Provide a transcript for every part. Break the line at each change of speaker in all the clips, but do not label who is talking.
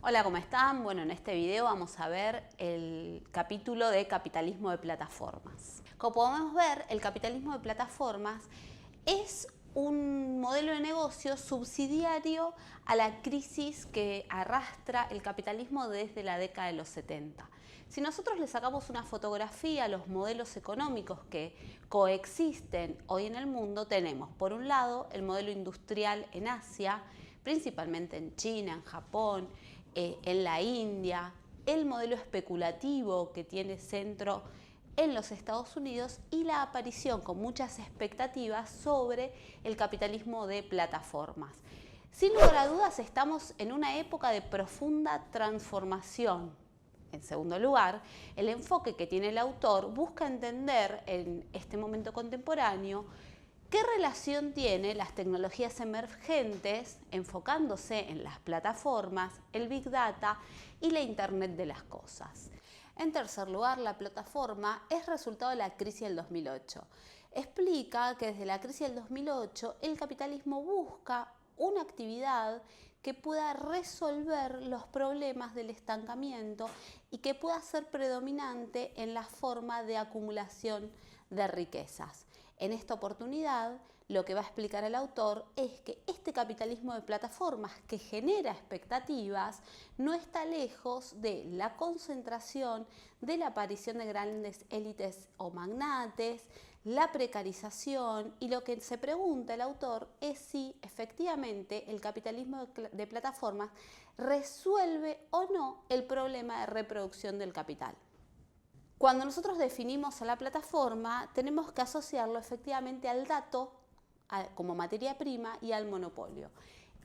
Hola, ¿cómo están? Bueno, en este video vamos a ver el capítulo de capitalismo de plataformas. Como podemos ver, el capitalismo de plataformas es un modelo de negocio subsidiario a la crisis que arrastra el capitalismo desde la década de los 70. Si nosotros le sacamos una fotografía a los modelos económicos que coexisten hoy en el mundo, tenemos por un lado el modelo industrial en Asia, principalmente en China, en Japón, en la India, el modelo especulativo que tiene centro en los Estados Unidos y la aparición con muchas expectativas sobre el capitalismo de plataformas. Sin lugar a dudas, estamos en una época de profunda transformación. En segundo lugar, el enfoque que tiene el autor busca entender en este momento contemporáneo ¿qué relación tiene las tecnologías emergentes enfocándose en las plataformas, el Big Data y la Internet de las cosas? En tercer lugar, la plataforma es resultado de la crisis del 2008. Explica que desde la crisis del 2008 el capitalismo busca una actividad que pueda resolver los problemas del estancamiento y que pueda ser predominante en la forma de acumulación de riquezas. En esta oportunidad, lo que va a explicar el autor es que este capitalismo de plataformas que genera expectativas no está lejos de la concentración, de la aparición de grandes élites o magnates, la precarización, y lo que se pregunta el autor es si efectivamente el capitalismo de plataformas resuelve o no el problema de reproducción del capital. Cuando nosotros definimos a la plataforma, tenemos que asociarlo efectivamente al dato como materia prima y al monopolio.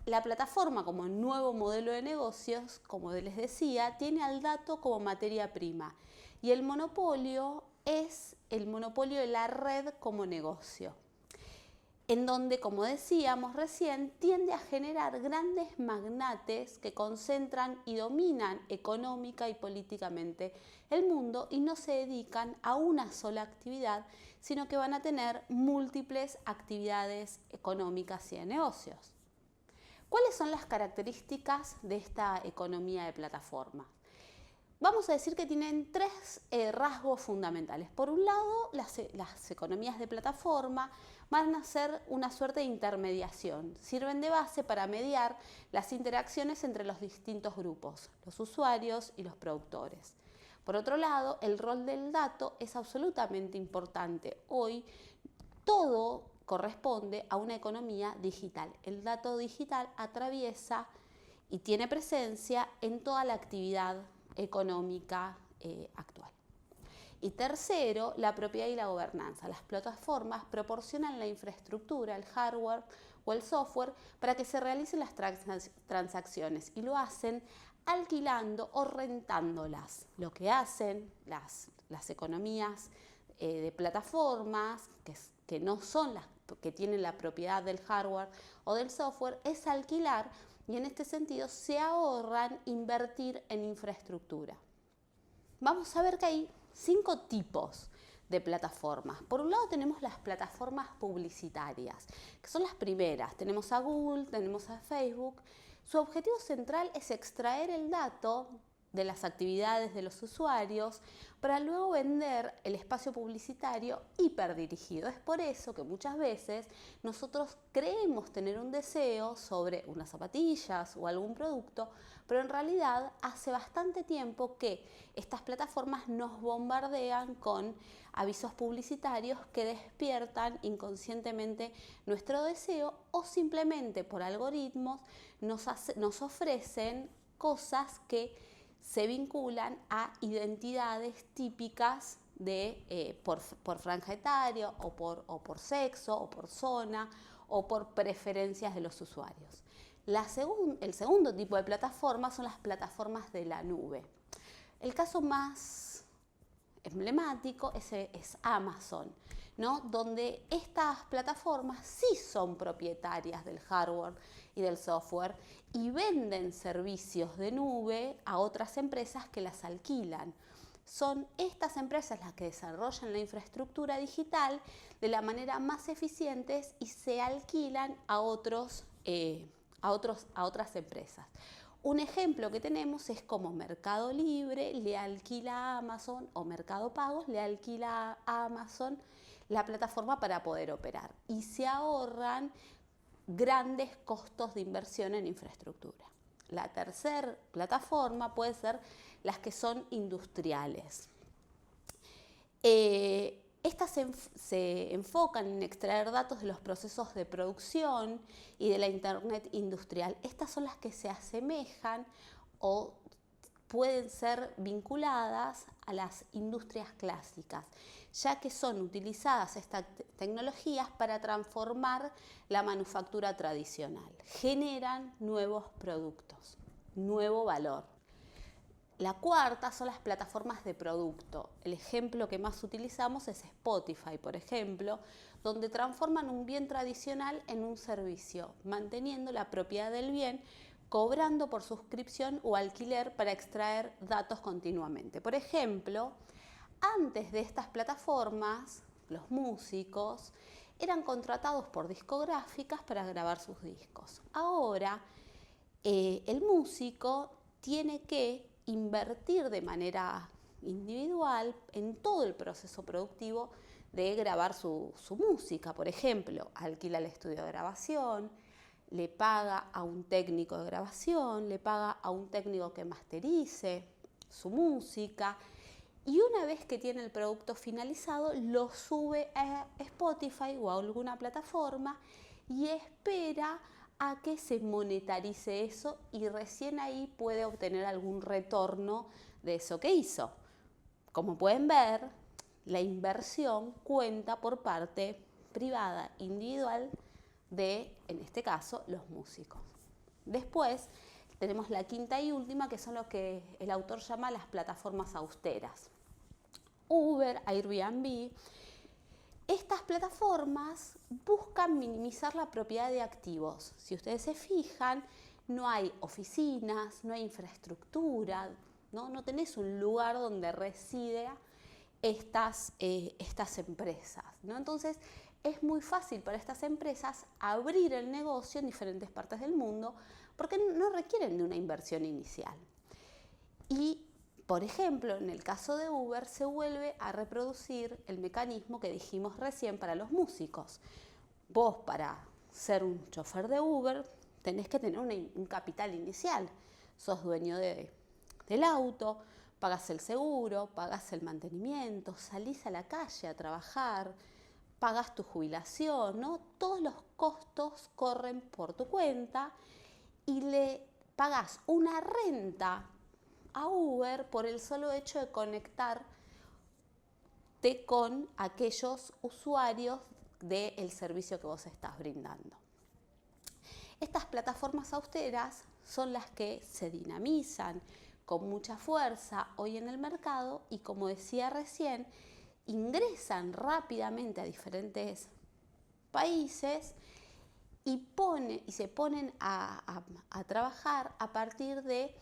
La plataforma como nuevo modelo de negocios, como les decía, tiene al dato como materia prima y el monopolio es el monopolio de la red como negocio, en donde, como decíamos recién, tiende a generar grandes magnates que concentran y dominan económica y políticamente el mundo y no se dedican a una sola actividad, sino que van a tener múltiples actividades económicas y de negocios. ¿Cuáles son las características de esta economía de plataforma? Vamos a decir que tienen tres rasgos fundamentales. Por un lado, las economías de plataforma van a ser una suerte de intermediación. Sirven de base para mediar las interacciones entre los distintos grupos, los usuarios y los productores. Por otro lado, el rol del dato es absolutamente importante. Hoy todo corresponde a una economía digital. El dato digital atraviesa y tiene presencia en toda la actividad económica actual. Y tercero, la propiedad y la gobernanza. Las plataformas proporcionan la infraestructura, el hardware o el software para que se realicen las transacciones y lo hacen alquilando o rentándolas. Lo que hacen las economías de plataformas, que no son las que tienen la propiedad del hardware o del software, es alquilar. Y en este sentido se ahorran invertir en infraestructura. Vamos a ver que hay 5 tipos de plataformas. Por un lado tenemos las plataformas publicitarias, que son las primeras. Tenemos a Google, tenemos a Facebook. Su objetivo central es extraer el dato de las actividades de los usuarios para luego vender el espacio publicitario hiperdirigido. Es por eso que muchas veces nosotros creemos tener un deseo sobre unas zapatillas o algún producto, pero en realidad hace bastante tiempo que estas plataformas nos bombardean con avisos publicitarios que despiertan inconscientemente nuestro deseo o simplemente por algoritmos nos ofrecen cosas que se vinculan a identidades típicas por franja etaria o por sexo o por zona o por preferencias de los usuarios. El segundo tipo de plataformas son las plataformas de la nube. El caso más emblemático es Amazon, ¿no? Donde estas plataformas sí son propietarias del hardware y del software y venden servicios de nube a otras empresas que las alquilan. Son estas empresas las que desarrollan la infraestructura digital de la manera más eficiente y se alquilan a otras empresas. Un ejemplo que tenemos es como Mercado Libre le alquila a Amazon o Mercado Pagos le alquila a Amazon la plataforma para poder operar y se ahorran grandes costos de inversión en infraestructura. La tercera plataforma puede ser las que son industriales. Estas se enfocan en extraer datos de los procesos de producción y de la Internet industrial. Estas son las que se asemejan o pueden ser vinculadas a las industrias clásicas, ya que son utilizadas estas tecnologías para transformar la manufactura tradicional. Generan nuevos productos, nuevo valor. La cuarta son las plataformas de producto. El ejemplo que más utilizamos es Spotify, por ejemplo, donde transforman un bien tradicional en un servicio, manteniendo la propiedad del bien, cobrando por suscripción o alquiler para extraer datos continuamente. Por ejemplo, antes de estas plataformas, los músicos eran contratados por discográficas para grabar sus discos. Ahora, el músico tiene que invertir de manera individual en todo el proceso productivo de grabar su música. Por ejemplo, alquila el estudio de grabación, le paga a un técnico de grabación, le paga a un técnico que masterice su música y una vez que tiene el producto finalizado lo sube a Spotify o a alguna plataforma y espera a que se monetarice eso y recién ahí puede obtener algún retorno de eso que hizo. Como pueden ver, la inversión cuenta por parte privada, individual, de, en este caso, los músicos. Después tenemos la quinta y última, que son lo que el autor llama las plataformas austeras. Uber, Airbnb. Estas plataformas buscan minimizar la propiedad de activos. Si ustedes se fijan, no hay oficinas, no hay infraestructura, no tenés un lugar donde residen estas empresas, ¿no? Entonces, es muy fácil para estas empresas abrir el negocio en diferentes partes del mundo porque no requieren de una inversión inicial. Y por ejemplo, en el caso de Uber se vuelve a reproducir el mecanismo que dijimos recién para los músicos. Vos para ser un chofer de Uber tenés que tener un capital inicial. Sos dueño del auto, pagás el seguro, pagás el mantenimiento, salís a la calle a trabajar, pagás tu jubilación, ¿no? Todos los costos corren por tu cuenta y le pagás una renta a Uber por el solo hecho de conectarte con aquellos usuarios del servicio que vos estás brindando. Estas plataformas austeras son las que se dinamizan con mucha fuerza hoy en el mercado y, como decía recién, ingresan rápidamente a diferentes países y se ponen a trabajar a partir de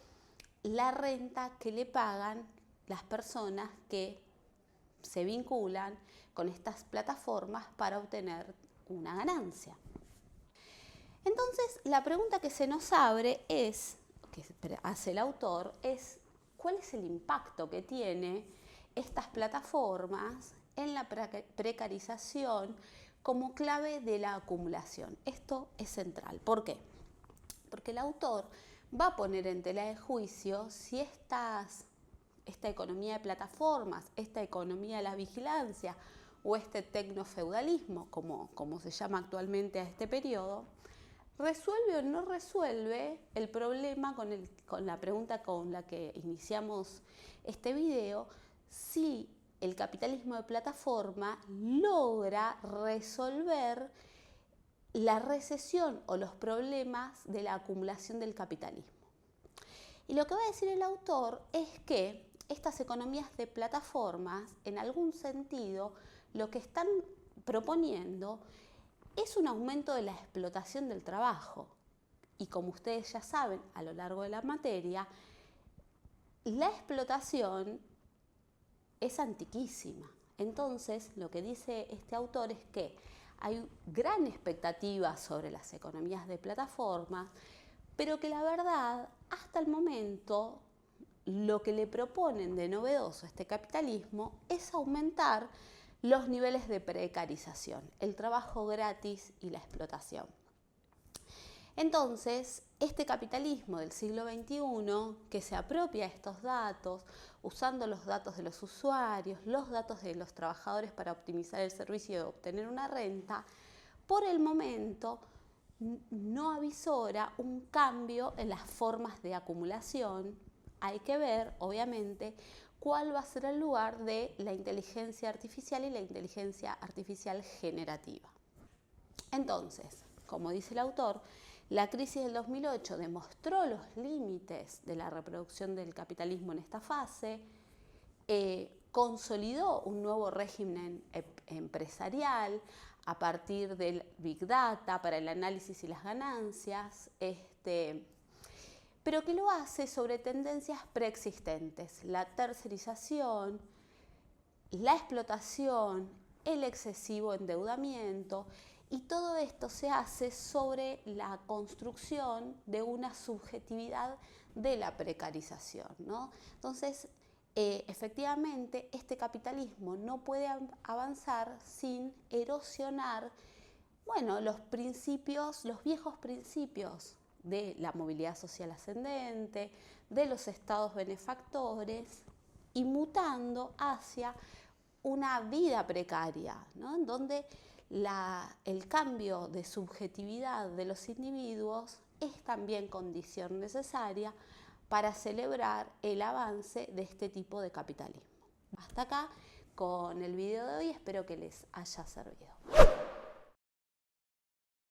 la renta que le pagan las personas que se vinculan con estas plataformas para obtener una ganancia. Entonces, la pregunta que se nos abre es, que hace el autor, es ¿cuál es el impacto que tiene estas plataformas en la precarización como clave de la acumulación? Esto es central. ¿Por qué? Porque el autor va a poner en tela de juicio si esta economía de plataformas, esta economía de la vigilancia o este tecnofeudalismo, como se llama actualmente a este periodo, resuelve o no resuelve el problema con la pregunta con la que iniciamos este video, si el capitalismo de plataforma logra resolver la recesión o los problemas de la acumulación del capitalismo. Y lo que va a decir el autor es que estas economías de plataformas, en algún sentido, lo que están proponiendo es un aumento de la explotación del trabajo. Y como ustedes ya saben a lo largo de la materia, la explotación es antiquísima. Entonces, lo que dice este autor es que hay gran expectativa sobre las economías de plataformas pero que la verdad, hasta el momento, lo que le proponen de novedoso a este capitalismo es aumentar los niveles de precarización, el trabajo gratis y la explotación. Entonces, este capitalismo del siglo XXI, que se apropia de estos datos, usando los datos de los usuarios, los datos de los trabajadores para optimizar el servicio y obtener una renta, por el momento no avisora un cambio en las formas de acumulación. Hay que ver, obviamente, cuál va a ser el lugar de la inteligencia artificial y la inteligencia artificial generativa. Entonces, como dice el autor, la crisis del 2008 demostró los límites de la reproducción del capitalismo en esta fase, consolidó un nuevo régimen empresarial a partir del Big Data para el análisis y las ganancias, pero que lo hace sobre tendencias preexistentes, la tercerización, la explotación, el excesivo endeudamiento, y todo esto se hace sobre la construcción de una subjetividad de la precarización, ¿no? Entonces, efectivamente, este capitalismo no puede avanzar sin erosionar, bueno, los viejos principios de la movilidad social ascendente, de los estados benefactores, y mutando hacia una vida precaria, ¿no? En donde el cambio de subjetividad de los individuos es también condición necesaria para celebrar el avance de este tipo de capitalismo. Hasta acá con el video de hoy, espero que les haya servido.